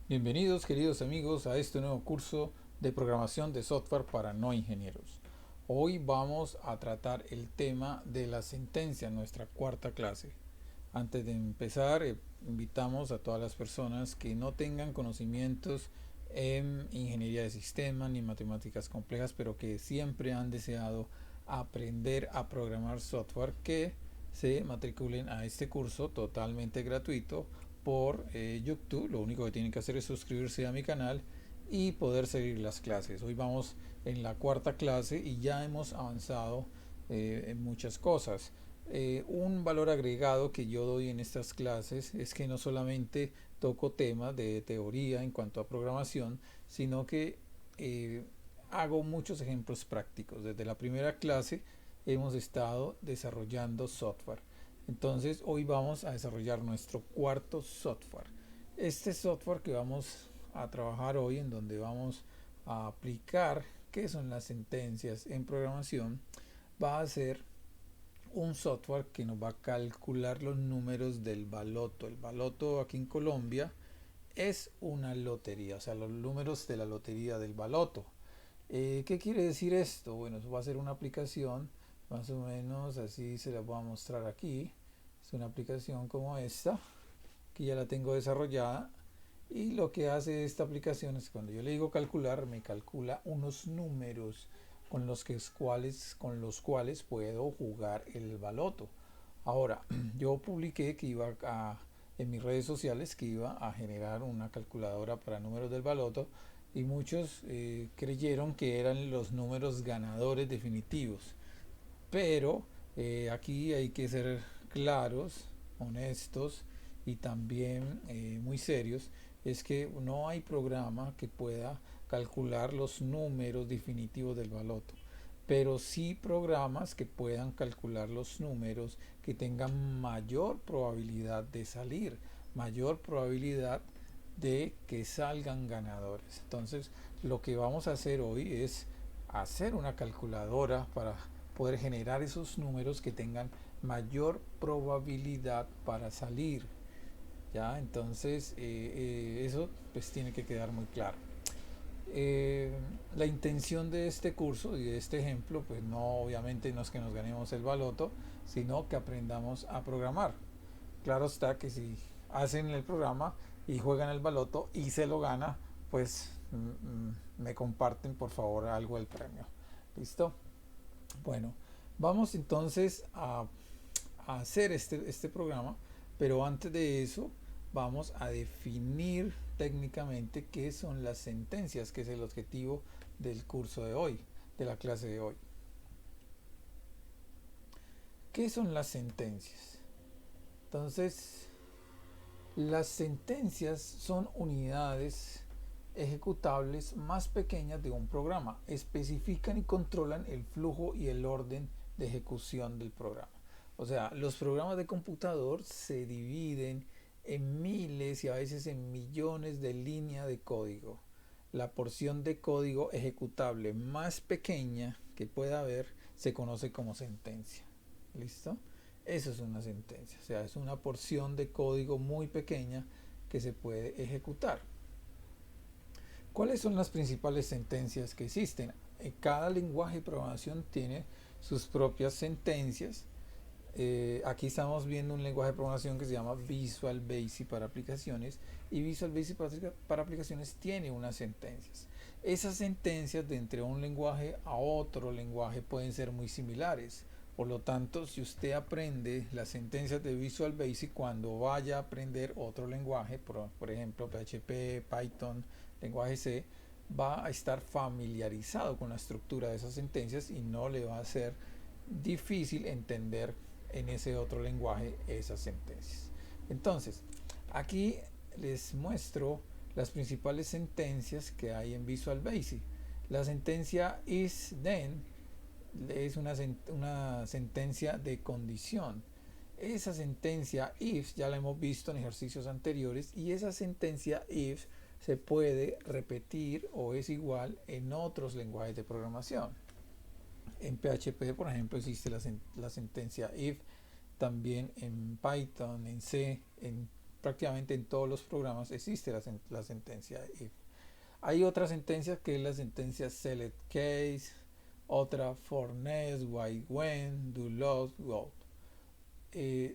Bienvenidos queridos amigos a este nuevo curso de programación de software para no ingenieros. Hoy vamos a tratar el tema de la sentencia en nuestra cuarta clase. Antes de empezar, invitamos a todas las personas que no tengan conocimientos en ingeniería de sistemas ni matemáticas complejas, pero que siempre han deseado aprender a programar software, que se matriculen a este curso totalmente gratuito por YouTube. Lo único que tienen que hacer es suscribirse a mi canal y poder seguir las clases. Hoy vamos en la cuarta clase y ya hemos avanzado en muchas cosas. Un valor agregado que yo doy en estas clases es que no solamente toco temas de teoría en cuanto a programación, sino que eh, hago muchos ejemplos prácticos. Desde la primera clase hemos estado desarrollando software. Entonces hoy vamos a desarrollar nuestro cuarto software. Este software que vamos a trabajar hoy, en donde vamos a aplicar qué son las sentencias en programación, va a ser un software que nos va a calcular los números del baloto. El baloto aquí en Colombia es una lotería, o sea, los números de la lotería del baloto. ¿Qué quiere decir esto? Bueno, eso va a ser una aplicación, más o menos así se la voy a mostrar aquí. Es una aplicación como esta, que ya la tengo desarrollada. Y lo que hace esta aplicación es, cuando yo le digo calcular, me calcula unos números con los cuales puedo jugar el baloto. Ahora, yo publiqué en mis redes sociales que iba a generar una calculadora para números del baloto, y muchos creyeron que eran los números ganadores definitivos. Pero aquí hay que ser claros, honestos y también muy serios. Es que no hay programa que pueda calcular los números definitivos del baloto, pero sí programas que puedan calcular los números que tengan mayor probabilidad de salir, mayor probabilidad de que salgan ganadores. Entonces, lo que vamos a hacer hoy es hacer una calculadora para poder generar esos números que tengan mayor probabilidad para salir. ¿Ya? Entonces, eso pues tiene que quedar muy claro. Eh, la intención de este curso y de este ejemplo, pues no, obviamente no es que nos ganemos el baloto, sino que aprendamos a programar. Claro está que si hacen el programa y juegan el baloto y se lo gana, pues me comparten por favor algo del premio. ¿Listo? Bueno, vamos entonces a hacer este programa, pero antes de eso vamos a definir técnicamente qué son las sentencias, que es el objetivo del curso de hoy, de la clase de hoy. ¿Qué son las sentencias? Entonces, las sentencias son unidades ejecutables más pequeñas de un programa. Especifican y controlan el flujo y el orden de ejecución del programa. O sea, los programas de computador se dividen en miles y a veces en millones de líneas de código. La porción de código ejecutable más pequeña que pueda haber se conoce como sentencia. ¿Listo? Eso es una sentencia, o sea, es una porción de código muy pequeña que se puede ejecutar. ¿Cuáles son las principales sentencias que existen? Cada lenguaje de programación tiene sus propias sentencias. Aquí estamos viendo un lenguaje de programación que se llama Visual Basic para aplicaciones, y Visual Basic para aplicaciones tiene unas sentencias. Esas sentencias de entre un lenguaje a otro lenguaje pueden ser muy similares. Por lo tanto, si usted aprende las sentencias de Visual Basic, cuando vaya a aprender otro lenguaje, por ejemplo PHP, Python, lenguaje C, va a estar familiarizado con la estructura de esas sentencias y no le va a ser difícil entender en ese otro lenguaje esas sentencias. Entonces, aquí les muestro las principales sentencias que hay en Visual Basic. La sentencia is then es una sentencia de condición. Esa sentencia if ya la hemos visto en ejercicios anteriores, y esa sentencia if se puede repetir o es igual en otros lenguajes de programación. En PHP, por ejemplo, existe la sentencia if, también en Python, en C, en prácticamente en todos los programas existe la sentencia if. Hay otra sentencia que es la sentencia select case, otra for next, why, when, do, lost, go.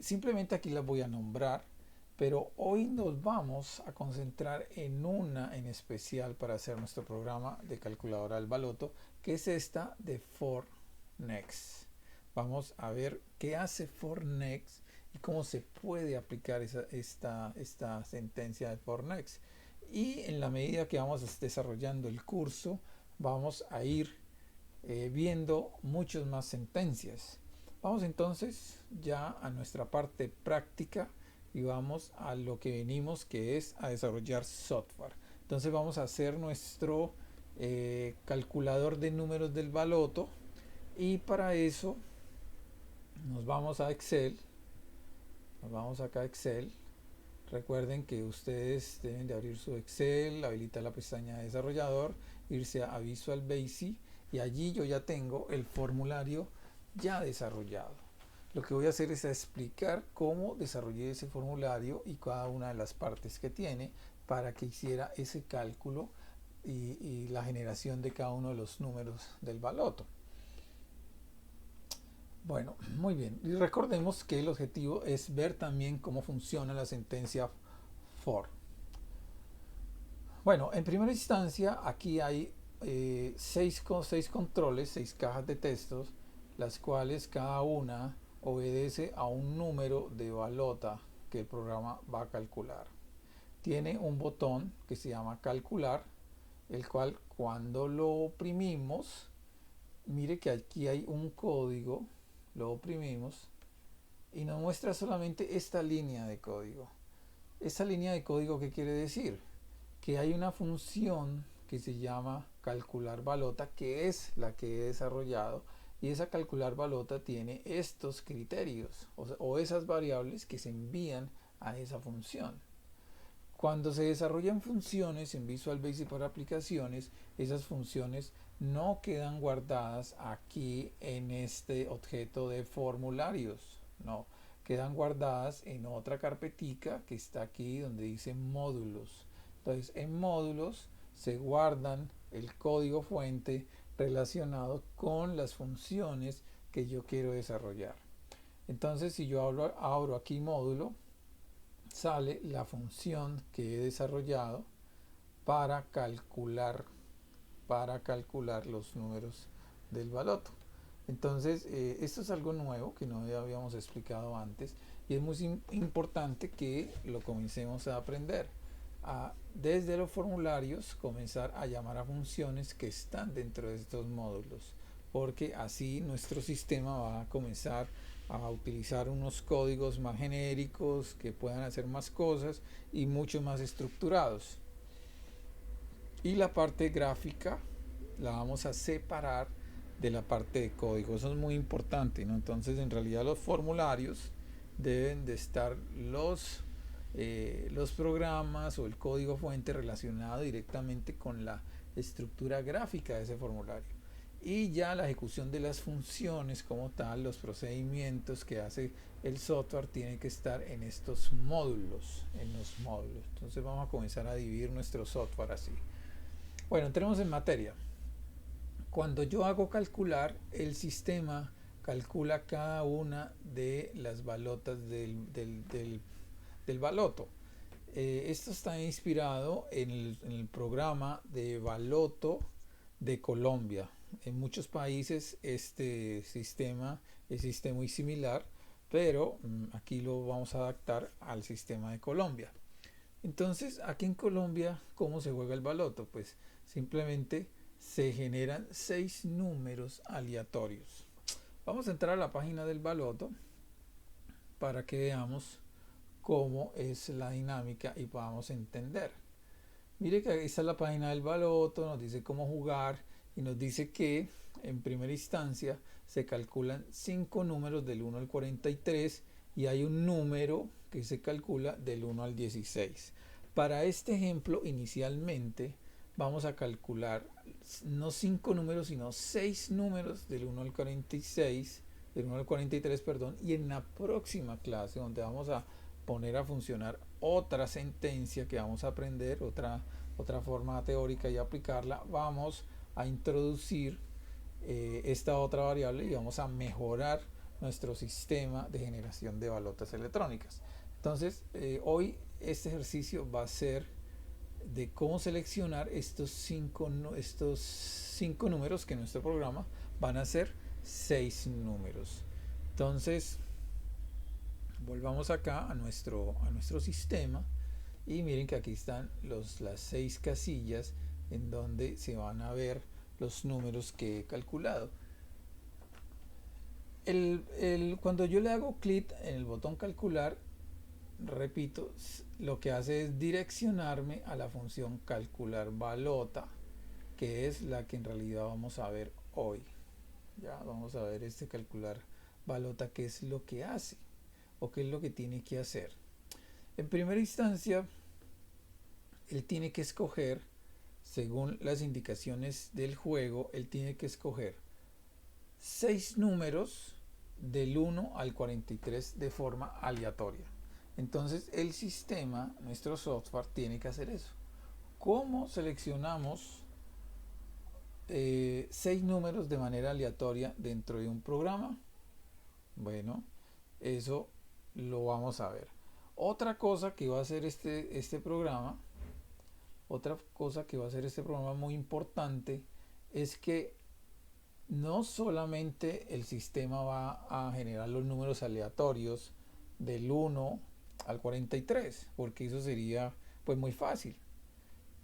Simplemente aquí las voy a nombrar, pero hoy nos vamos a concentrar en una en especial para hacer nuestro programa de calculadora del baloto, que es esta de for next. Vamos a ver qué hace for next y cómo se puede aplicar esta sentencia de for next. Y en la medida que vamos desarrollando el curso, vamos a ir viendo muchas más sentencias. Vamos entonces ya a nuestra parte práctica y vamos a lo que venimos, que es a desarrollar software. Entonces vamos a hacer nuestro calculador de números del baloto, y para eso nos vamos a Excel. Nos vamos acá a Excel. Recuerden que ustedes deben de abrir su Excel, habilitar la pestaña de desarrollador, irse a Visual Basic, y allí yo ya tengo el formulario ya desarrollado. Lo que voy a hacer es explicar cómo desarrollé ese formulario y cada una de las partes que tiene para que hiciera ese cálculo y la generación de cada uno de los números del baloto. Bueno, muy bien. Y recordemos que el objetivo es ver también cómo funciona la sentencia for. Bueno, en primera instancia aquí hay 6 controles, 6 cajas de textos, las cuales cada una obedece a un número de balota que el programa va a calcular. Tiene un botón que se llama calcular, el cual cuando lo oprimimos, mire que aquí hay un código, lo oprimimos y nos muestra solamente esta línea de código. Esta línea de código, ¿qué quiere decir? Que hay una función que se llama calcular balota, que es la que he desarrollado, y esa calcular balota tiene estos criterios o esas variables que se envían a esa función. Cuando se desarrollan funciones en Visual Basic para aplicaciones, esas funciones no quedan guardadas aquí en este objeto de formularios, no, quedan guardadas en otra carpetica que está aquí donde dice módulos. Entonces en módulos se guardan el código fuente relacionado con las funciones que yo quiero desarrollar. Entonces si yo abro aquí módulo, sale la función que he desarrollado para calcular los números del baloto. Entonces esto es algo nuevo que no habíamos explicado antes, y es muy importante que lo comencemos a aprender. Desde los formularios comenzar a llamar a funciones que están dentro de estos módulos, porque así nuestro sistema va a comenzar a utilizar unos códigos más genéricos que puedan hacer más cosas y mucho más estructurados. Y la parte gráfica la vamos a separar de la parte de código. Eso es muy importante, ¿no? Entonces en realidad los formularios deben de estar los programas o el código fuente relacionado directamente con la estructura gráfica de ese formulario, y ya la ejecución de las funciones como tal, los procedimientos que hace el software, tiene que estar en estos módulos, Entonces vamos a comenzar a dividir nuestro software así. Bueno, entremos en materia. Cuando yo hago calcular, el sistema calcula cada una de las balotas del baloto. Esto está inspirado en el programa de baloto de Colombia. En muchos países este sistema existe muy similar, pero aquí lo vamos a adaptar al sistema de Colombia. Entonces, aquí en Colombia, ¿cómo se juega el baloto? Pues simplemente se generan 6 números aleatorios. Vamos a entrar a la página del baloto para que veamos cómo es la dinámica y podamos entender. Mire que ahí está la página del baloto, nos dice cómo jugar y nos dice que en primera instancia se calculan 5 números del 1 al 43 y hay un número que se calcula del 1 al 16. Para este ejemplo, inicialmente vamos a calcular no 5 números, sino 6 números del 1 al 46, del 1 al 43, perdón, y en la próxima clase, donde vamos a poner a funcionar otra sentencia que vamos a aprender, otra forma teórica y aplicarla, vamos a introducir esta otra variable y vamos a mejorar nuestro sistema de generación de balotas electrónicas. Entonces, hoy este ejercicio va a ser de cómo seleccionar estos cinco números que en nuestro programa van a ser 6 números. Entonces, volvamos acá a nuestro sistema y miren que aquí están las 6 casillas en donde se van a ver los números que he calculado. Cuando yo le hago clic en el botón calcular, repito, lo que hace es direccionarme a la función calcular balota, que es la que en realidad vamos a ver hoy. Ya vamos a ver este calcular balota, qué es lo que hace o qué es lo que tiene que hacer. En primera instancia, él tiene que escoger, según las indicaciones del juego, él tiene que escoger 6 números del 1 al 43 de forma aleatoria. Entonces el sistema, nuestro software, tiene que hacer eso. ¿Cómo seleccionamos 6 números de manera aleatoria dentro de un programa? Bueno, eso lo vamos a ver. Otra cosa que va a hacer este programa muy importante es que no solamente el sistema va a generar los números aleatorios del 1 al 43, porque eso sería pues muy fácil,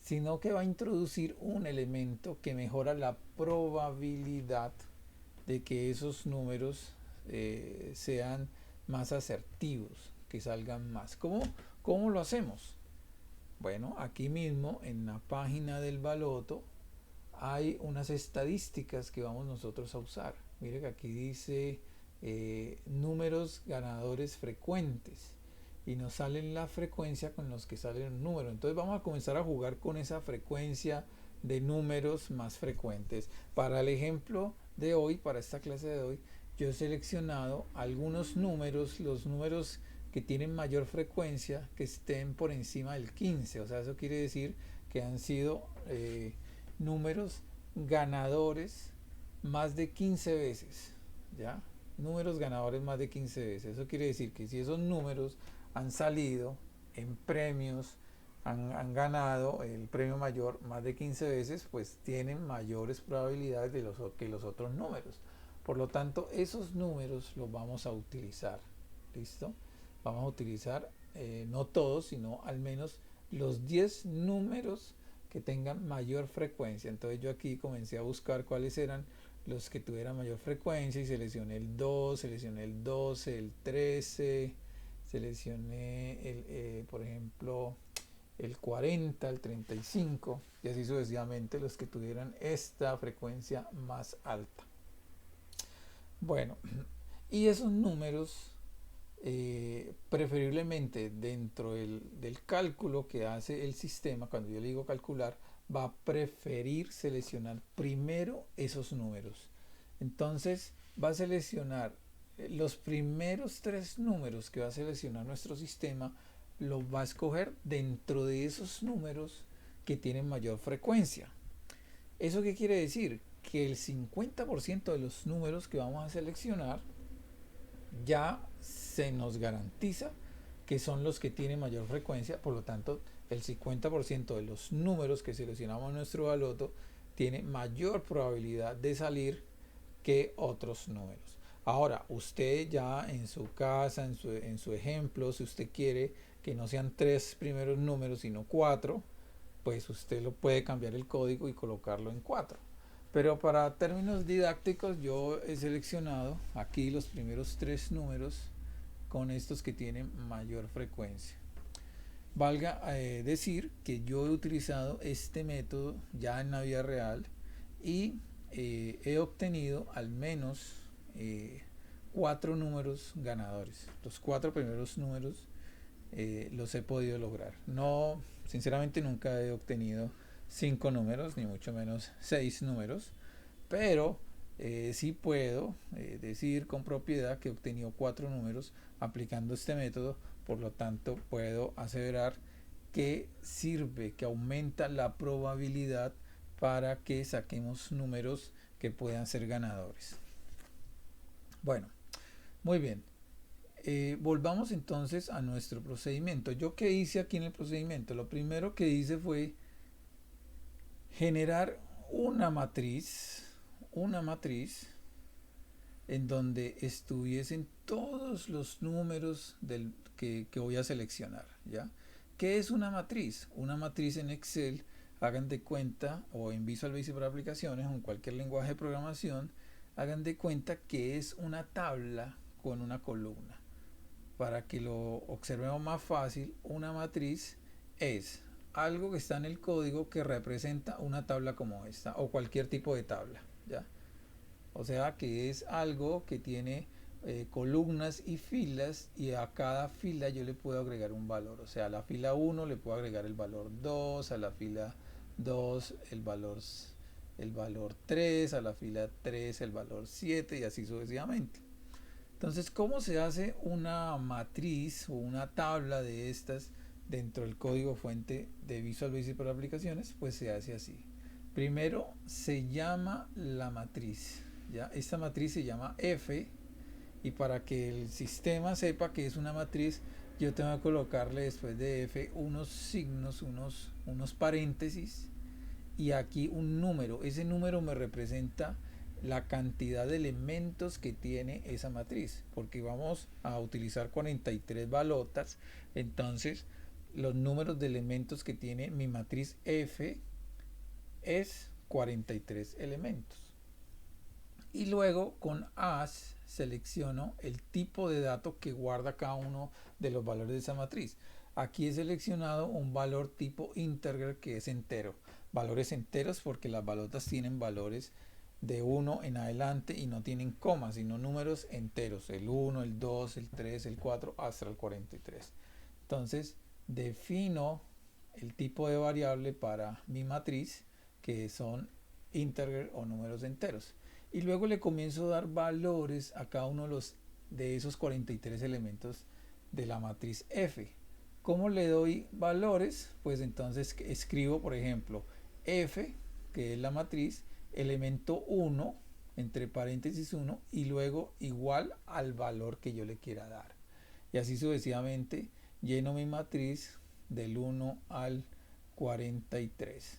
sino que va a introducir un elemento que mejora la probabilidad de que esos números sean más asertivos, que salgan más. ¿Cómo lo hacemos? Bueno, aquí mismo en la página del baloto hay unas estadísticas que vamos nosotros a usar. Mire que aquí dice números ganadores frecuentes y nos salen la frecuencia con los que salen el número. Entonces vamos a comenzar a jugar con esa frecuencia de números más frecuentes. Para el ejemplo de hoy, para esta clase de hoy, yo he seleccionado algunos números, los números que tienen mayor frecuencia, que estén por encima del 15. O sea, eso quiere decir que han sido números ganadores más de 15 veces, ¿ya? Números ganadores más de 15 veces. Eso quiere decir que si esos números han salido en premios, han ganado el premio mayor más de 15 veces, pues tienen mayores probabilidades que los otros números. Por lo tanto, esos números los vamos a utilizar. ¿Listo? Vamos a utilizar no todos, sino al menos los 10 números que tengan mayor frecuencia. Entonces yo aquí comencé a buscar cuáles eran los que tuvieran mayor frecuencia y seleccioné el 2, seleccioné el 12, el 13, seleccioné por ejemplo el 40, el 35 y así sucesivamente los que tuvieran esta frecuencia más alta. Bueno, y esos números preferiblemente dentro del cálculo que hace el sistema, cuando yo le digo calcular, va a preferir seleccionar primero esos números. Entonces va a seleccionar los primeros 3 números que va a seleccionar nuestro sistema, los va a escoger dentro de esos números que tienen mayor frecuencia. ¿Eso qué quiere decir? Que el 50% de los números que vamos a seleccionar ya se nos garantiza que son los que tienen mayor frecuencia. Por lo tanto, el 50% de los números que seleccionamos en nuestro baloto tiene mayor probabilidad de salir que otros números. Ahora, usted ya en su casa, en su ejemplo, si usted quiere que no sean 3 primeros números, sino 4, pues usted lo puede cambiar el código y colocarlo en 4. Pero para términos didácticos yo he seleccionado aquí los primeros 3 números con estos que tienen mayor frecuencia. Valga decir que yo he utilizado este método ya en la vida real y he obtenido al menos 4 números ganadores. Los 4 primeros números los he podido lograr. No, sinceramente nunca he obtenido 5 números, ni mucho menos 6 números, pero sí puedo decir con propiedad que he obtenido 4 números aplicando este método, por lo tanto puedo aseverar que sirve, que aumenta la probabilidad para que saquemos números que puedan ser ganadores. Bueno, muy bien. Volvamos entonces a nuestro procedimiento. ¿Yo qué hice aquí en el procedimiento? Lo primero que hice fue generar una matriz en donde estuviesen todos los números que voy a seleccionar, ¿ya? ¿Qué es una matriz? Una matriz en Excel, hagan de cuenta, o en Visual Basic para aplicaciones, o en cualquier lenguaje de programación, hagan de cuenta que es una tabla con una columna. Para que lo observemos más fácil, una matriz es algo que está en el código que representa una tabla como esta, o cualquier tipo de tabla, ¿ya? O sea que es algo que tiene columnas y filas, y a cada fila yo le puedo agregar un valor. O sea, a la fila 1 le puedo agregar el valor 2, a la fila 2 el valor 3, a la fila 3 el valor 7 y así sucesivamente. Entonces, ¿cómo se hace una matriz o una tabla de estas dentro del código fuente de Visual Basic para aplicaciones? Pues se hace así. Primero se llama la matriz, ¿ya? Esta matriz se llama F, y para que el sistema sepa que es una matriz, yo tengo que colocarle después de F unos signos, unos paréntesis, y aquí un número. Ese número me representa la cantidad de elementos que tiene esa matriz, porque vamos a utilizar 43 balotas. Entonces los números de elementos que tiene mi matriz F es 43 elementos. Y luego con as selecciono el tipo de dato que guarda cada uno de los valores de esa matriz. Aquí he seleccionado un valor tipo integer, que es entero. Valores enteros porque las balotas tienen valores de 1 en adelante y no tienen comas, sino números enteros, el 1, el 2, el 3, el 4 hasta el 43. Entonces defino el tipo de variable para mi matriz, que son integer o números enteros, y luego le comienzo a dar valores a cada uno de esos 43 elementos de la matriz F. ¿Cómo le doy valores? Pues entonces escribo, por ejemplo, F, que es la matriz, elemento 1, entre paréntesis 1, y luego igual al valor que yo le quiera dar. Y así sucesivamente lleno mi matriz del 1 al 43.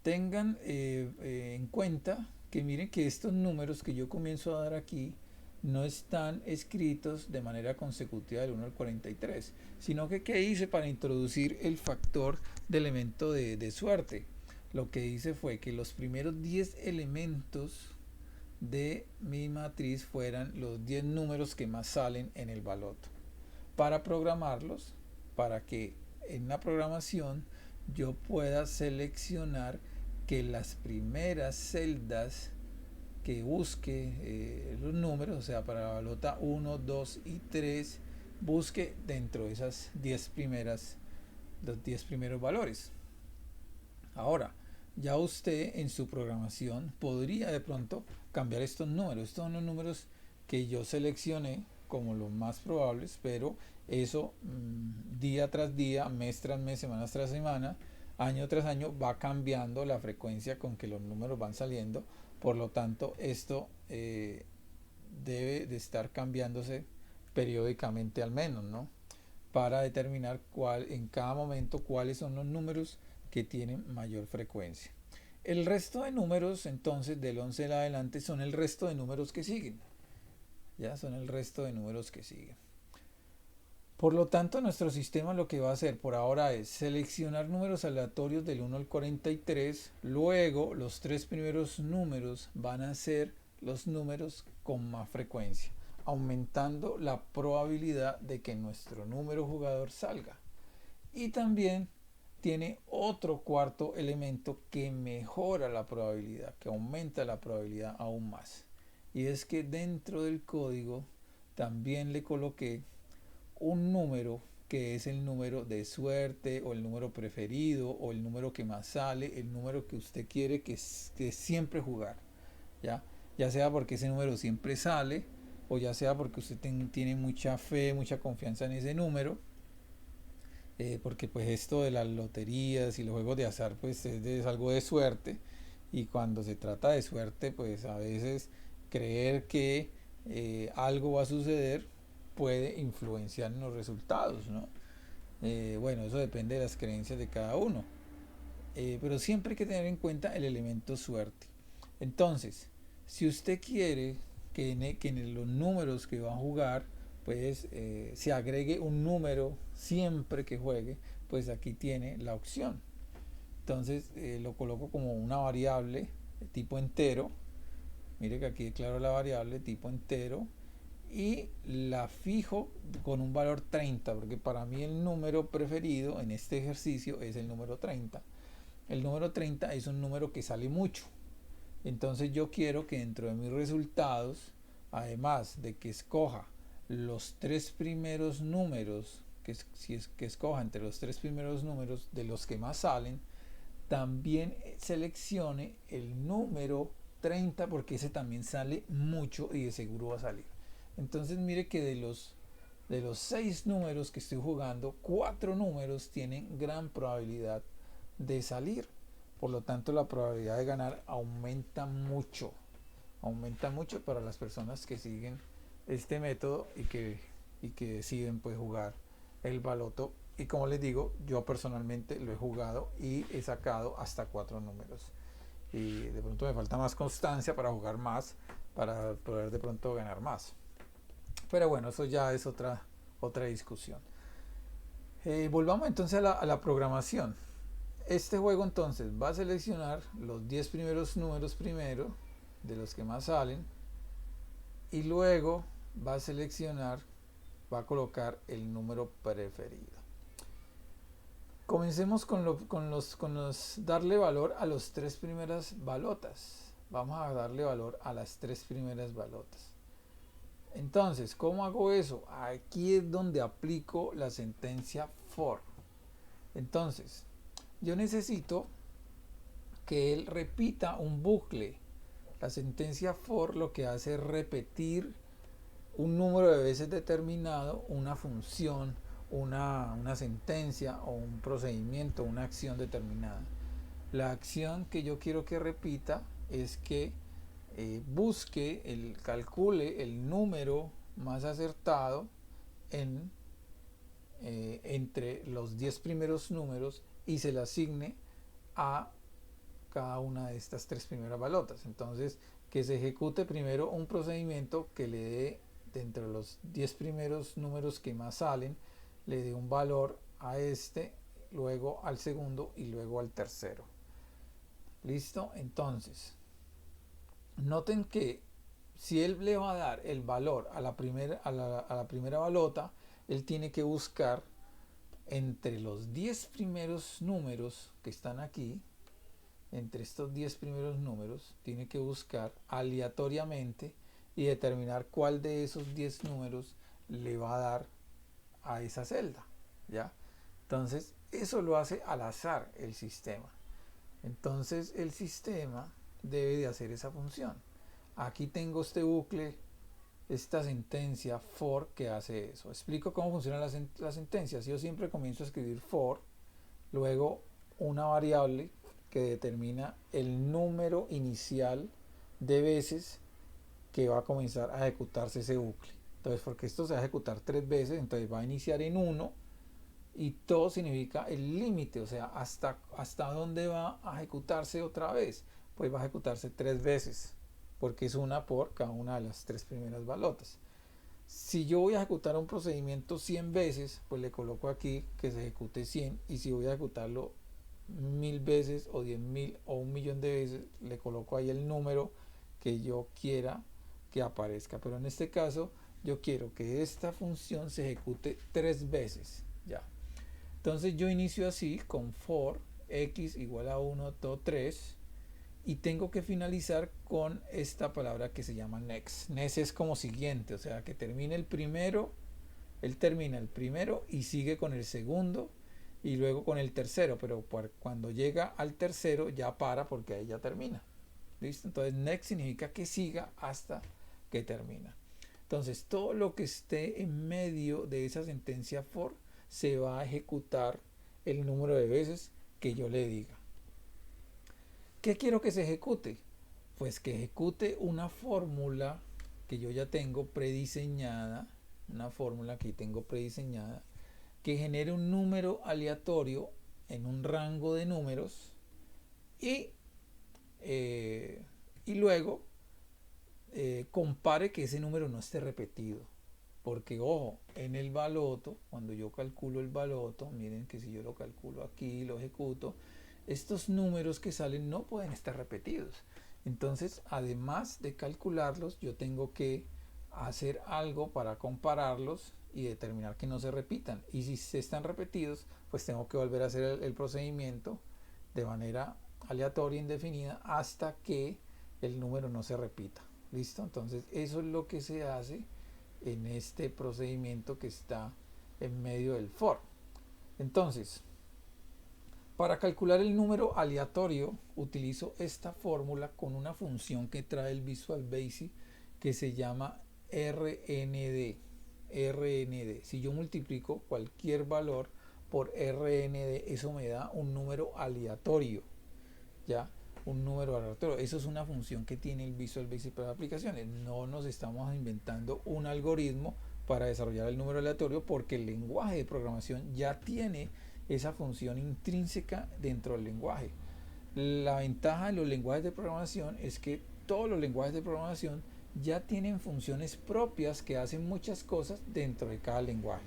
Tengan en cuenta que miren que estos números que yo comienzo a dar aquí no están escritos de manera consecutiva del 1 al 43, sino que ¿qué hice para introducir el factor de elemento de suerte? Lo que hice fue que los primeros 10 elementos de mi matriz fueran los 10 números que más salen en el baloto, para programarlos, para que en la programación yo pueda seleccionar que las primeras celdas que busque los números, o sea, para la balota 1, 2 y 3, busque dentro de esas 10 primeras, los 10 primeros valores. Ahora, ya usted en su programación podría de pronto cambiar estos números. Estos son los números que yo seleccioné como los más probables, pero eso día tras día, mes tras mes, semana tras semana, año tras año va cambiando la frecuencia con que los números van saliendo. Por lo tanto, esto debe de estar cambiándose periódicamente al menos, ¿no? Para determinar en cada momento cuáles son los números que tienen mayor frecuencia. El resto de números, entonces, del 11 en adelante, son el resto de números que siguen. Ya son el resto de números que siguen. Por lo tanto, nuestro sistema lo que va a hacer por ahora es seleccionar números aleatorios del 1 al 43. Luego, los 3 primeros números van a ser los números con más frecuencia, aumentando la probabilidad de que nuestro número jugador salga. Y también tiene otro cuarto elemento que mejora la probabilidad, que aumenta la probabilidad aún más. Y es que dentro del código también le coloqué un número que es el número de suerte, o el número preferido, o el número que más sale, el número que usted quiere que siempre jugar, ya sea porque ese número siempre sale, o ya sea porque usted tiene mucha fe, mucha confianza en ese número, porque pues esto de las loterías y los juegos de azar pues es algo de suerte, y cuando se trata de suerte pues a veces creer que algo va a suceder puede influenciar en los resultados, ¿no? Bueno, eso depende de las creencias de cada uno, pero siempre hay que tener en cuenta el elemento suerte. Entonces, si usted quiere que en los números que va a jugar, pues se agregue un número siempre que juegue, pues aquí tiene la opción. Entonces lo coloco como una variable de tipo entero. Mire que aquí declaro la variable tipo entero y la fijo con un valor 30, porque para mí el número preferido en este ejercicio es el número 30. El número 30 es un número que sale mucho. Entonces yo quiero que dentro de mis resultados, además de que escoja los tres primeros números, si es que escoja entre los tres primeros números de los que más salen, también seleccione el número 30 porque ese también sale mucho y de seguro va a salir. Entonces mire que de los 6 números que estoy jugando, 4 números tienen gran probabilidad de salir. Por lo tanto, la probabilidad de ganar aumenta mucho para las personas que siguen este método y que deciden pues jugar el baloto. Y como les digo, yo personalmente lo he jugado y he sacado hasta 4 números. Y de pronto me falta más constancia para jugar más, para poder de pronto ganar más. Pero bueno, eso ya es otra discusión. Volvamos entonces a la programación. Este juego entonces va a seleccionar los 10 primeros números primero, de los que más salen, y luego va a seleccionar, va a colocar el número preferido. Comencemos con los darle valor a las tres primeras balotas. Vamos a darle valor a las tres primeras balotas. Entonces, ¿cómo hago eso? Aquí es donde aplico la sentencia for. Entonces, yo necesito que él repita un bucle. La sentencia for lo que hace es repetir un número de veces determinado una función, una sentencia o un procedimiento, una acción determinada. La acción que yo quiero que repita es que calcule el número más acertado entre los 10 primeros números y se le asigne a cada una de estas tres primeras balotas. Entonces, que se ejecute primero un procedimiento que le dé, dentro de los 10 primeros números que más salen, le dé un valor a este, luego al segundo y luego al tercero. ¿Listo? Entonces, noten que si él le va a dar el valor a la primera balota, él tiene que buscar entre los 10 primeros números que están aquí, entre estos 10 primeros números, tiene que buscar aleatoriamente y determinar cuál de esos 10 números le va a dar a esa celda, ¿ya? Entonces, eso lo hace al azar el sistema. Entonces, el sistema debe de hacer esa función. Aquí tengo este bucle, esta sentencia for que hace eso. Explico cómo funcionan las sentencias. Yo siempre comienzo a escribir for, luego una variable que determina el número inicial de veces que va a comenzar a ejecutarse ese bucle. Entonces, porque esto se va a ejecutar 3 veces, entonces va a iniciar en 1 y todo significa el límite, o sea, hasta dónde va a ejecutarse otra vez. Pues va a ejecutarse 3 veces, porque es una por cada una de las 3 primeras balotas. Si yo voy a ejecutar un procedimiento 100 veces, pues le coloco aquí que se ejecute 100, y si voy a ejecutarlo 1000 veces o 10.000 o 1.000.000 de veces, le coloco ahí el número que yo quiera que aparezca. Pero en este caso yo quiero que esta función se ejecute 3 veces, ya. Entonces yo inicio así con for x igual a 1 to 3 y tengo que finalizar con esta palabra que se llama next. Next es como siguiente, o sea que termine el primero, él termina el primero y sigue con el segundo y luego con el tercero, pero cuando llega al tercero ya para porque ahí ya termina. ¿Listo? Entonces next significa que siga hasta que termina. Entonces, todo lo que esté en medio de esa sentencia for se va a ejecutar el número de veces que yo le diga. ¿Qué quiero que se ejecute? Pues que ejecute una fórmula que yo ya tengo prediseñada, una fórmula que tengo prediseñada, que genere un número aleatorio en un rango de números y, y luego compare que ese número no esté repetido. Porque, ojo, en el baloto, cuando yo calculo el baloto, miren que si yo lo calculo aquí, lo ejecuto, estos números que salen no pueden estar repetidos. Entonces, además de calcularlos, yo tengo que hacer algo para compararlos y determinar que no se repitan. Y si se están repetidos, pues tengo que volver a hacer el procedimiento de manera aleatoria, indefinida, hasta que el número no se repita. ¿Listo? Entonces, eso es lo que se hace en este procedimiento que está en medio del for. Entonces, para calcular el número aleatorio utilizo esta fórmula con una función que trae el Visual Basic que se llama RND. RND. Si yo multiplico cualquier valor por RND, eso me da un número aleatorio. ¿Ya? Un número aleatorio. Eso es una función que tiene el Visual Basic para aplicaciones. No nos estamos inventando un algoritmo para desarrollar el número aleatorio porque el lenguaje de programación ya tiene esa función intrínseca dentro del lenguaje. La ventaja de los lenguajes de programación es que todos los lenguajes de programación ya tienen funciones propias que hacen muchas cosas dentro de cada lenguaje.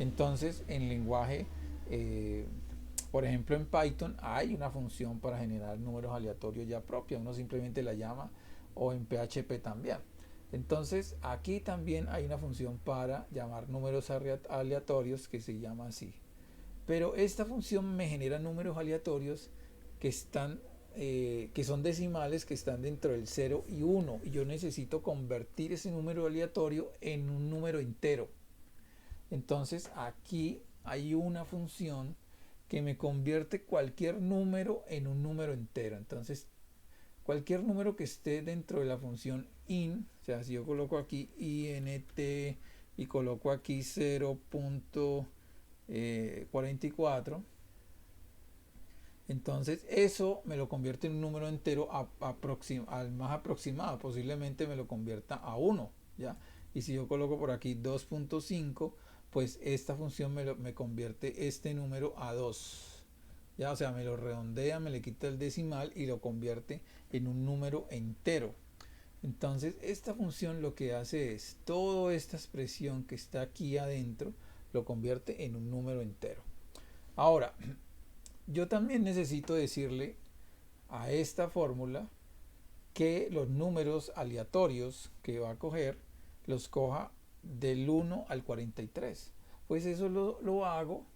Entonces, en lenguaje por ejemplo, en Python hay una función para generar números aleatorios ya propia, uno simplemente la llama, o en PHP también. Entonces, aquí también hay una función para llamar números aleatorios que se llama así. Pero esta función me genera números aleatorios que están que son decimales que están dentro del 0 y 1 y yo necesito convertir ese número aleatorio en un número entero. Entonces, aquí hay una función que me convierte cualquier número en un número entero. Entonces, cualquier número que esté dentro de la función in, o sea, si yo coloco aquí int y coloco aquí 0.44, entonces eso me lo convierte en un número entero al más aproximado, posiblemente me lo convierta a 1, ¿ya? Y si yo coloco por aquí 2.5, pues esta función me convierte este número a 2. ¿Ya? O sea, me lo redondea, me le quita el decimal y lo convierte en un número entero. Entonces, esta función lo que hace es, toda esta expresión que está aquí adentro, lo convierte en un número entero. Ahora, yo también necesito decirle a esta fórmula que los números aleatorios que va a coger los coja del 1 al 43. Pues eso lo hago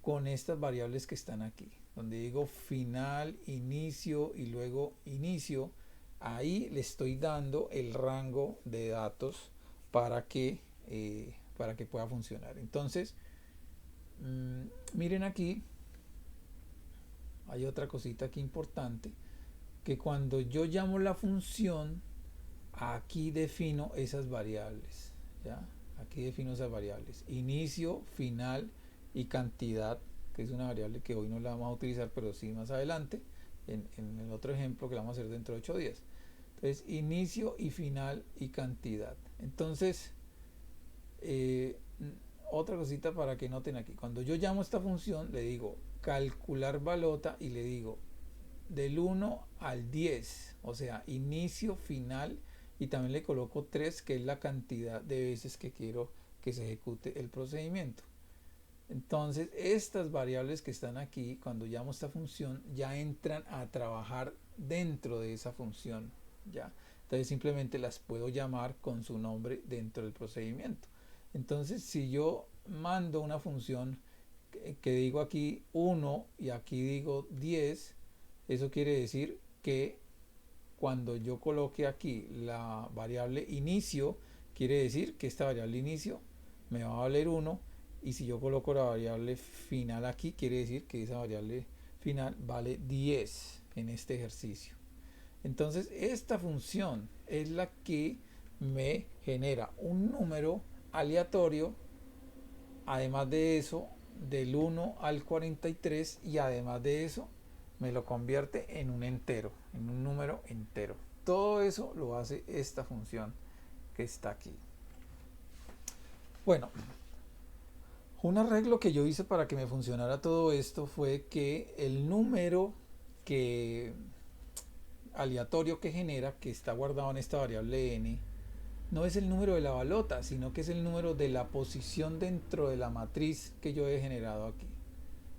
con estas variables que están aquí, donde digo final, inicio y luego inicio. Ahí le estoy dando el rango de datos para que pueda funcionar. Entonces, miren aquí, hay otra cosita aquí importante, que cuando yo llamo la función, aquí defino esas variables, ¿ya? Aquí defino esas variables, inicio, final y cantidad, que es una variable que hoy no la vamos a utilizar, pero sí más adelante, en el otro ejemplo que la vamos a hacer dentro de 8 días. Entonces, inicio y final y cantidad. Entonces, otra cosita para que noten aquí, cuando yo llamo esta función, le digo calcular balota y le digo del 1 al 10, o sea, inicio, final, y también le coloco 3, que es la cantidad de veces que quiero que se ejecute el procedimiento. Entonces, estas variables que están aquí, cuando llamo esta función, ya entran a trabajar dentro de esa función, ¿ya? Entonces, simplemente las puedo llamar con su nombre dentro del procedimiento. Entonces, si yo mando una función que digo aquí 1 y aquí digo 10, eso quiere decir que cuando yo coloque aquí la variable inicio, quiere decir que esta variable inicio me va a valer 1, y si yo coloco la variable final aquí, quiere decir que esa variable final vale 10 en este ejercicio. Entonces, esta función es la que me genera un número aleatorio, además de eso, del 1 al 43, y además de eso me lo convierte en un entero, en un número entero. Todo eso lo hace esta función que está aquí. Bueno, un arreglo que yo hice para que me funcionara todo esto fue que el número que aleatorio que genera, que está guardado en esta variable n, no es el número de la balota, sino que es el número de la posición dentro de la matriz que yo he generado aquí.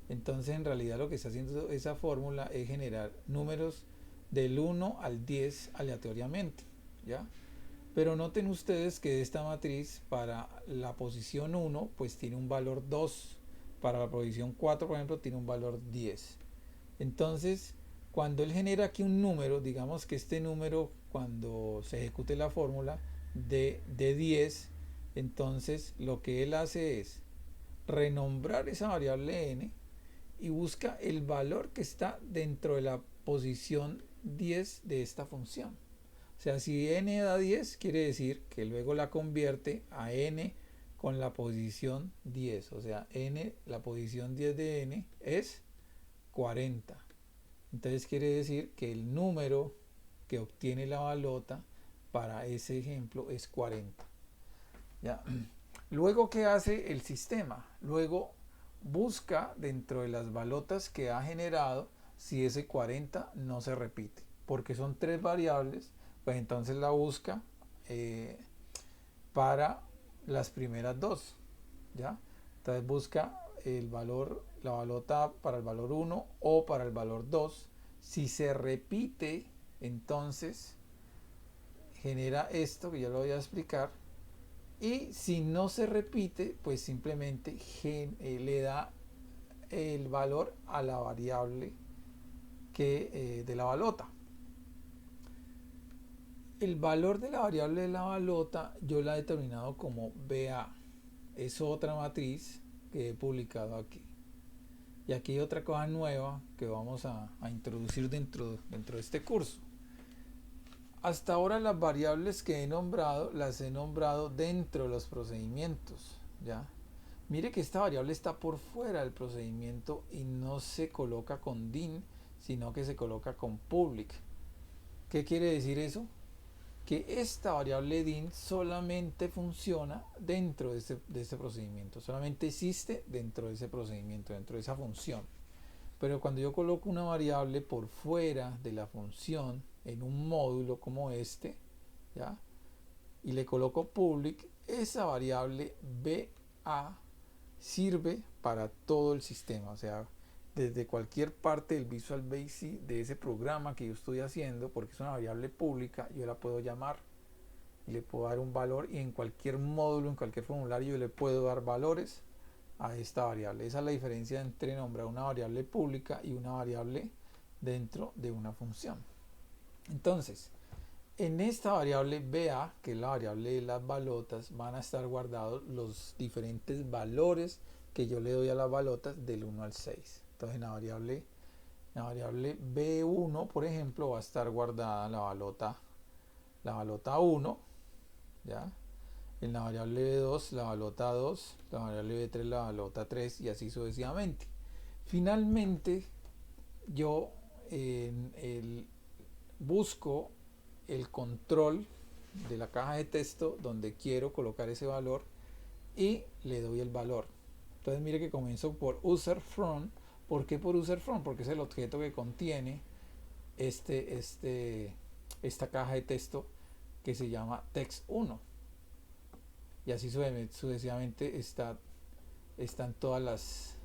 Entonces, en realidad lo que está haciendo esa fórmula es generar números del 1 al 10 aleatoriamente, ¿ya? Pero noten ustedes que esta matriz para la posición 1 pues tiene un valor 2, para la posición 4 por ejemplo tiene un valor 10. Entonces, cuando él genera aquí un número, digamos que este número cuando se ejecute la fórmula de 10, entonces lo que él hace es renombrar esa variable n y busca el valor que está dentro de la posición 10 de esta función. O sea, si n da 10, quiere decir que luego la convierte a n con la posición 10. O sea, n, la posición 10 de n es 40. Entonces quiere decir que el número que obtiene la balota para ese ejemplo es 40. ¿Ya? Luego, ¿qué hace el sistema? Luego busca dentro de las balotas que ha generado si ese 40 no se repite. Porque son tres variables, pues entonces la busca para las primeras dos. ¿Ya? Entonces busca el valor, la balota para el valor 1 o para el valor 2. Si se repite, entonces genera esto que ya lo voy a explicar. Y si no se repite, pues simplemente le da el valor a la variable de la balota. El valor de la variable de la balota yo la he determinado como BA. Es otra matriz que he publicado aquí. Y aquí hay otra cosa nueva que vamos a introducir dentro de este curso. Hasta ahora las variables que he nombrado las he nombrado dentro de los procedimientos, ¿ya? Mire que esta variable está por fuera del procedimiento y no se coloca con din, sino que se coloca con public. ¿Qué quiere decir eso? Que esta variable din solamente funciona dentro de este procedimiento, solamente existe dentro de ese procedimiento, dentro de esa función. Pero cuando yo coloco una variable por fuera de la función en un módulo como este, ¿ya? Y le coloco public, esa variable BA sirve para todo el sistema, o sea, desde cualquier parte del Visual Basic de ese programa que yo estoy haciendo, porque es una variable pública, yo la puedo llamar y le puedo dar un valor, y en cualquier módulo, en cualquier formulario yo le puedo dar valores a esta variable. Esa es la diferencia entre nombrar una variable pública y una variable dentro de una función. Entonces, en esta variable BA, que es la variable de las balotas, van a estar guardados los diferentes valores que yo le doy a las balotas del 1 al 6. Entonces, en la variable B1, por ejemplo, va a estar guardada la balota 1, ¿ya? En la variable B2, la balota 2, la variable B3, la balota 3, y así sucesivamente. Finalmente, yo busco el control de la caja de texto donde quiero colocar ese valor y le doy el valor. Entonces mire que comienzo por user from. ¿Por qué por user from? Porque es el objeto que contiene esta caja de texto que se llama text1. Y así sucesivamente están todas las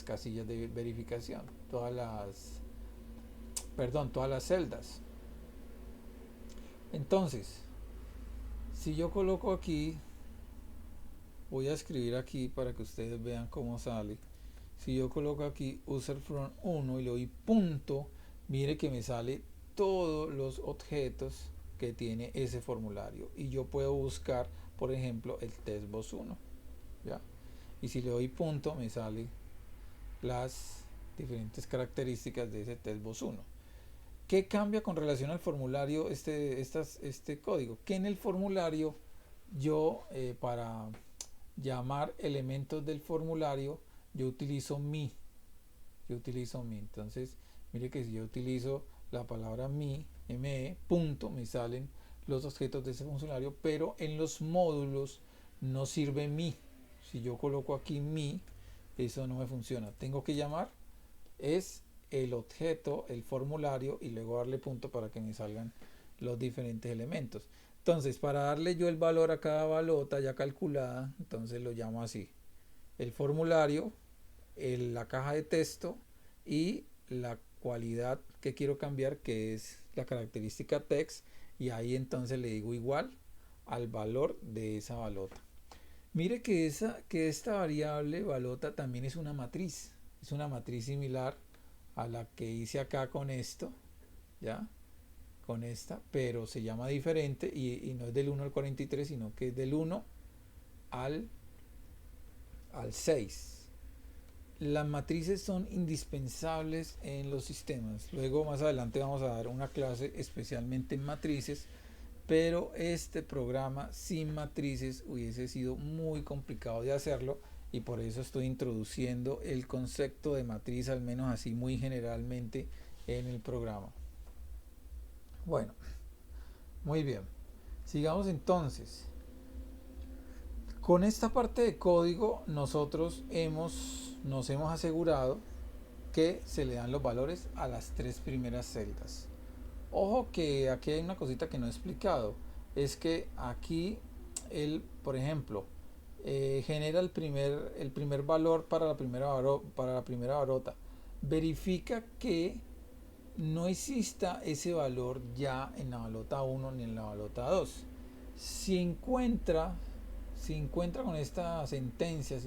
casillas de verificación, todas las celdas. Entonces, si yo coloco aquí, voy a escribir aquí para que ustedes vean cómo sale. Si yo coloco aquí user from 1 y le doy punto, mire que me sale todos los objetos que tiene ese formulario, y yo puedo buscar, por ejemplo, el testbox 1, ¿ya? Y si le doy punto, me sale las diferentes características de ese testbox 1. ¿Qué cambia con relación al formulario este código? Que en el formulario yo para llamar elementos del formulario yo utilizo mi. Entonces, mire que si yo utilizo la palabra me, punto, me salen los objetos de ese formulario, pero en los módulos no sirve mi. Si yo coloco aquí mi, eso no me funciona. Tengo que llamar es el objeto, el formulario, y luego darle punto para que me salgan los diferentes elementos. Entonces, para darle yo el valor a cada balota ya calculada, entonces lo llamo así: el formulario, la caja de texto y la cualidad que quiero cambiar, que es la característica text, y ahí entonces le digo igual al valor de esa balota. Mire que esta variable balota también es una matriz similar a la que hice acá con esto, ¿ya? Con esta, pero se llama diferente y no es del 1 al 43, sino que es del 1 al 6. Las matrices son indispensables en los sistemas. Luego más adelante vamos a dar una clase especialmente en matrices, pero este programa sin matrices hubiese sido muy complicado de hacerlo, y por eso estoy introduciendo el concepto de matriz, al menos así muy generalmente, en el programa. Bueno, muy bien. Sigamos entonces. Con esta parte de código nosotros nos hemos asegurado que se le dan los valores a las tres primeras celdas. Ojo que aquí hay una cosita que no he explicado. Es que aquí él, por ejemplo, genera el primer valor para la primera barota. Verifica que no exista ese valor ya en la balota 1 ni en la balota 2. Si encuentra con esta sentencia,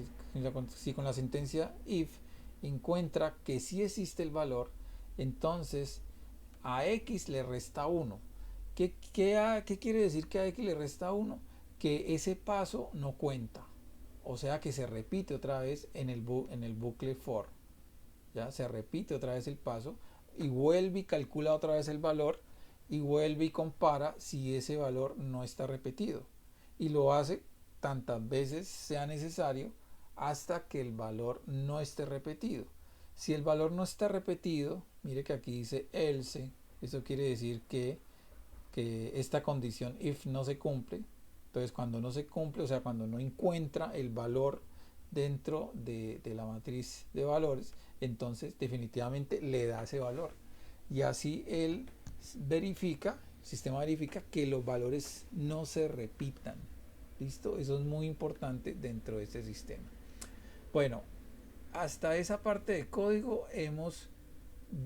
si con la sentencia if encuentra que sí existe el valor, entonces a x le resta 1. ¿Qué quiere decir que a x le resta 1? Que ese paso no cuenta, o sea que se repite otra vez en el bucle for. Ya se repite otra vez el paso y vuelve y calcula otra vez el valor y vuelve y compara si ese valor no está repetido, y lo hace tantas veces sea necesario hasta que el valor no esté repetido. Si el valor no está repetido, mire que aquí dice else, eso quiere decir que esta condición if no se cumple. Entonces cuando no se cumple, o sea cuando no encuentra el valor dentro de la matriz de valores, entonces definitivamente le da ese valor, y así él verifica, el sistema verifica que los valores no se repitan. ¿Listo? Eso es muy importante dentro de este sistema. Bueno, hasta esa parte de código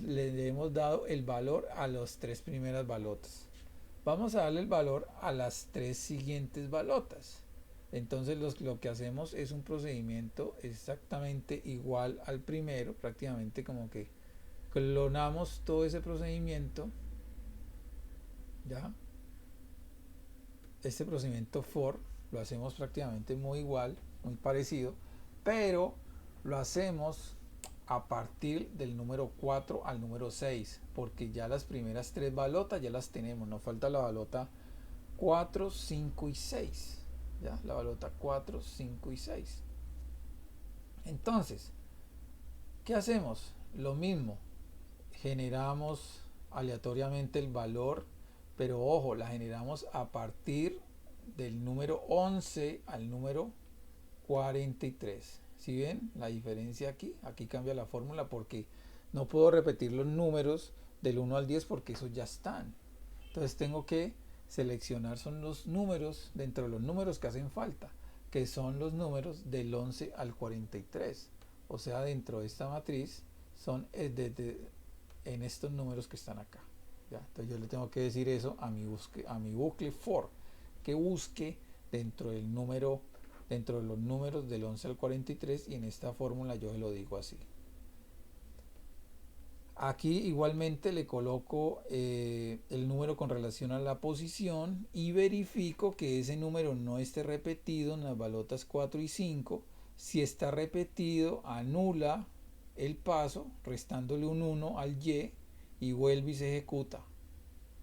le hemos dado el valor a las tres primeras balotas. Vamos a darle el valor a las tres siguientes balotas. Entonces lo que hacemos es un procedimiento exactamente igual al primero, prácticamente como que clonamos todo ese procedimiento, ¿ya? Este procedimiento for lo hacemos prácticamente muy igual, muy parecido, pero lo hacemos a partir del número 4 al número 6, porque ya las primeras tres balotas ya las tenemos, nos falta la balota 4, 5 y 6. ¿Ya? La balota 4, 5 y 6. Entonces, ¿qué hacemos? Lo mismo, generamos aleatoriamente el valor, pero ojo, la generamos a partir del número 11 al número 43. ¿Sí ven la diferencia aquí? Aquí cambia la fórmula porque no puedo repetir los números del 1 al 10 porque esos ya están. Entonces tengo que seleccionar son los números dentro de los números que hacen falta, que son los números del 11 al 43. O sea, dentro de esta matriz son en estos números que están acá. ¿Ya? Entonces yo le tengo que decir eso a mi bucle for, que busque dentro de los números del 11 al 43, y en esta fórmula yo se lo digo así. Aquí igualmente le coloco el número con relación a la posición y verifico que ese número no esté repetido en las balotas 4 y 5. Si está repetido, anula el paso restándole un 1 al y y vuelve y se ejecuta,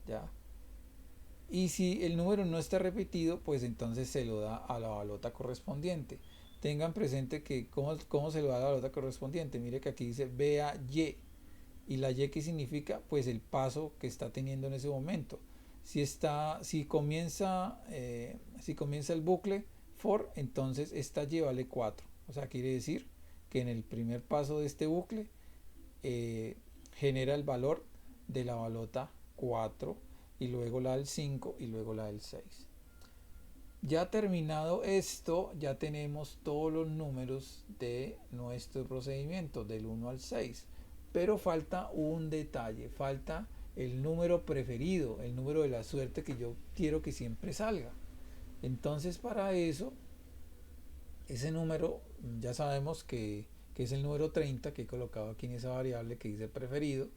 ¿ya? Y si el número no está repetido, pues entonces se lo da a la balota correspondiente. Tengan presente que cómo se lo da a la balota correspondiente. Mire que aquí dice vea Y. ¿Y la Y qué significa? Pues el paso que está teniendo en ese momento. Si comienza el bucle for, entonces esta Y vale 4. O sea, quiere decir que en el primer paso de este bucle eh, genera el valor de la balota 4 y luego la del 5 y luego la del 6. Ya terminado esto, ya tenemos todos los números de nuestro procedimiento del 1 al 6. Pero falta un detalle, falta el número preferido, el número de la suerte que yo quiero que siempre salga. Entonces para eso, ese número ya sabemos que es el número 30 que he colocado aquí en esa variable que dice preferido,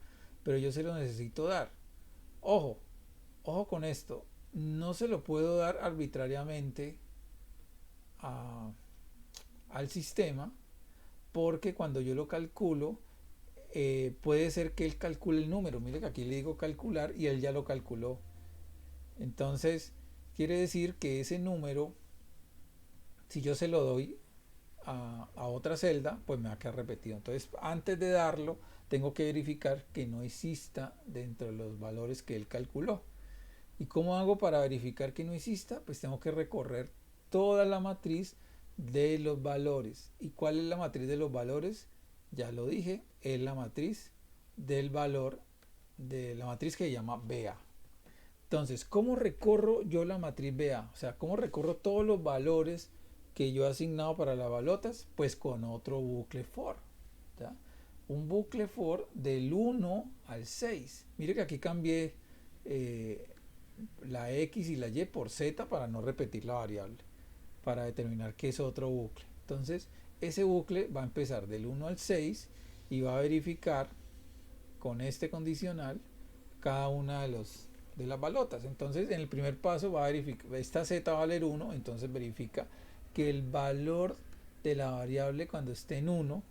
pero yo se lo necesito dar. Ojo, ojo con esto, no se lo puedo dar arbitrariamente a, al sistema porque cuando yo lo calculo puede ser que él calcule el número. Mire que aquí le digo calcular y él ya lo calculó. Entonces quiere decir que ese número, si yo se lo doy a otra celda, pues me va a quedar repetido. Entonces antes de darlo tengo que verificar que no exista dentro de los valores que él calculó. ¿Y cómo hago para verificar que no exista? Pues tengo que recorrer toda la matriz de los valores. ¿Y cuál es la matriz de los valores? Ya lo dije, es la matriz del valor de la matriz que se llama BA. Entonces, ¿cómo recorro yo la matriz BA? O sea, ¿cómo recorro todos los valores que yo he asignado para las balotas? Pues con otro bucle for, ¿ya? Un bucle for del 1 al 6. Mire que aquí cambié la X y la Y por Z para no repetir la variable, para determinar que es otro bucle. Entonces, ese bucle va a empezar del 1 al 6 y va a verificar con este condicional cada una de las balotas. Entonces, en el primer paso va a verificar, esta Z va a valer 1, entonces verifica que el valor de la variable cuando esté en 1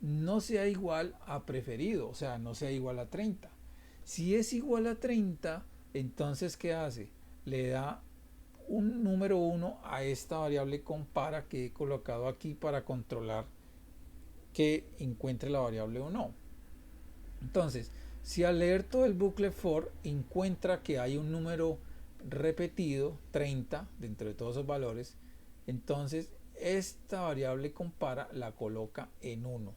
no sea igual a preferido, o sea, no sea igual a 30. Si es igual a 30, entonces ¿qué hace? Le da un número 1 a esta variable compara que he colocado aquí para controlar que encuentre la variable o no. Entonces, si al leer todo el bucle for encuentra que hay un número repetido, 30, dentro de todos esos valores, entonces esta variable compara la coloca en 1.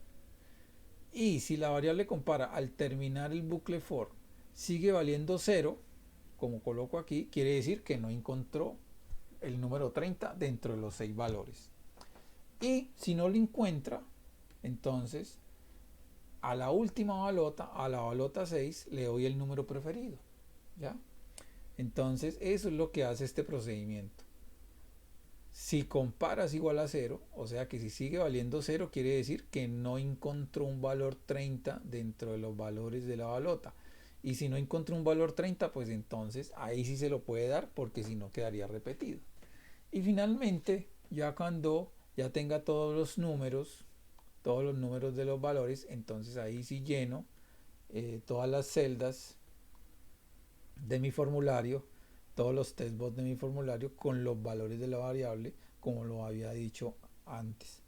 Y si la variable compara al terminar el bucle for sigue valiendo 0, como coloco aquí, quiere decir que no encontró el número 30 dentro de los 6 valores. Y si no lo encuentra, entonces a la última balota, a la balota 6, le doy el número preferido, ¿ya? Entonces eso es lo que hace este procedimiento. Si comparas igual a 0, o sea que si sigue valiendo 0, quiere decir que no encontró un valor 30 dentro de los valores de la balota. Y si no encontró un valor 30, pues entonces ahí sí se lo puede dar porque si no quedaría repetido. Y finalmente, ya cuando ya tenga todos los números de los valores, entonces ahí sí lleno todas las celdas de mi formulario, todos los testbots de mi formulario con los valores de la variable como lo había dicho antes.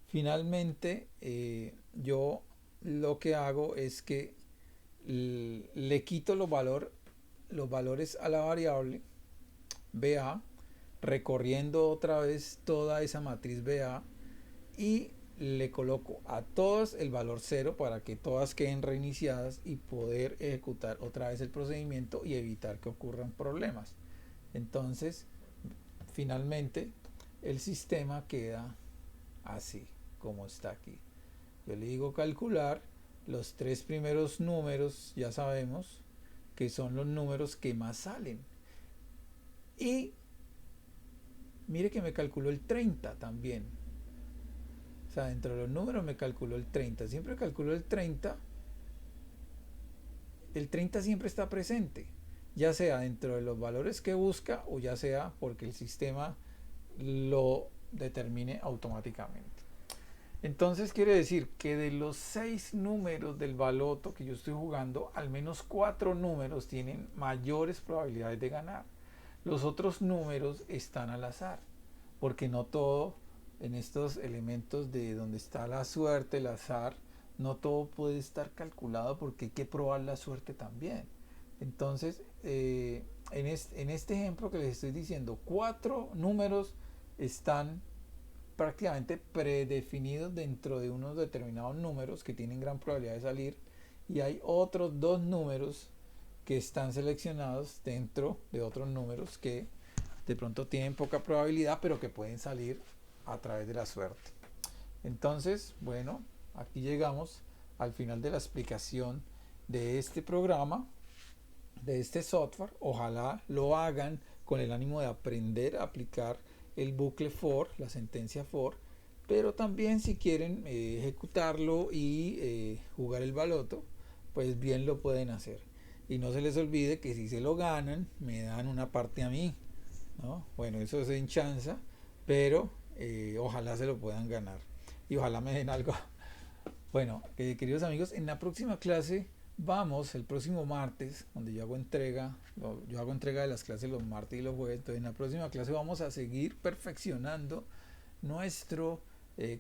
Finalmente, yo lo que hago es que le quito los valores a la variable BA, recorriendo otra vez toda esa matriz BA y le coloco a todas el valor 0 para que todas queden reiniciadas y poder ejecutar otra vez el procedimiento y evitar que ocurran problemas. Entonces, finalmente, el sistema queda así como está aquí. Yo le digo calcular, los 3 primeros números ya sabemos que son los números que más salen. Y mire que me calculó el 30 también. O sea, dentro de los números me calculó el 30. Siempre calculo el 30. El 30 siempre está presente, ya sea dentro de los valores que busca o ya sea porque el sistema lo determine automáticamente. Entonces quiere decir que de los 6 números del baloto que yo estoy jugando, al menos 4 números tienen mayores probabilidades de ganar. Los otros números están al azar, porque no todo en estos elementos de donde está la suerte, el azar, no todo puede estar calculado porque hay que probar la suerte también. Entonces, en este ejemplo que les estoy diciendo, 4 números están prácticamente predefinidos dentro de unos determinados números que tienen gran probabilidad de salir, y hay otros 2 números que están seleccionados dentro de otros números que de pronto tienen poca probabilidad pero que pueden salir a través de la suerte. Entonces, bueno, aquí llegamos al final de la explicación de este programa, de este software. Ojalá lo hagan con el ánimo de aprender a aplicar el bucle for, la sentencia for, pero también si quieren ejecutarlo y jugar el baloto, pues bien lo pueden hacer. Y no se les olvide que si se lo ganan, me dan una parte a mí, ¿no? Bueno, eso es en chanza, pero ojalá se lo puedan ganar y ojalá me den algo. Bueno, queridos amigos, en la próxima clase vamos, el próximo martes, donde yo hago entrega de las clases los martes y los jueves. Entonces en la próxima clase vamos a seguir perfeccionando nuestro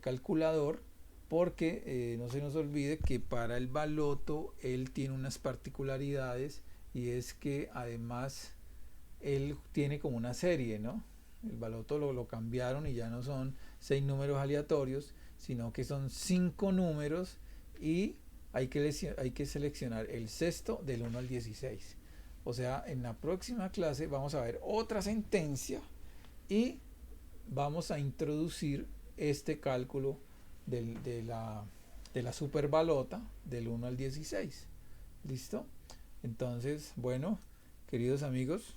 calculador, porque no se nos olvide que para el baloto él tiene unas particularidades, y es que además él tiene como una serie, ¿no? El baloto lo cambiaron y ya no son 6 números aleatorios, sino que son 5 números, y hay que seleccionar el sexto del 1 al 16. O sea, en la próxima clase vamos a ver otra sentencia y vamos a introducir este cálculo de la superbalota del 1 al 16. ¿Listo? Entonces, bueno, queridos amigos,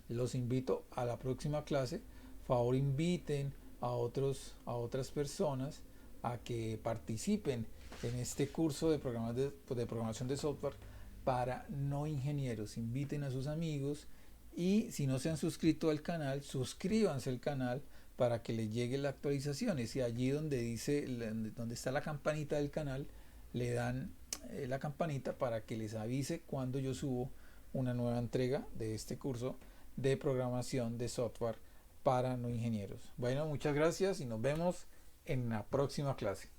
los invito a la próxima clase. Favor, inviten a otras personas a que participen en este curso de programación de software para no ingenieros. Inviten a sus amigos, y si no se han suscrito al canal, suscríbanse al canal para que les llegue la actualización. Y allí donde dice, donde está la campanita del canal, le dan la campanita para que les avise cuando yo subo una nueva entrega de este curso de programación de software para no ingenieros. Bueno, muchas gracias y nos vemos en la próxima clase.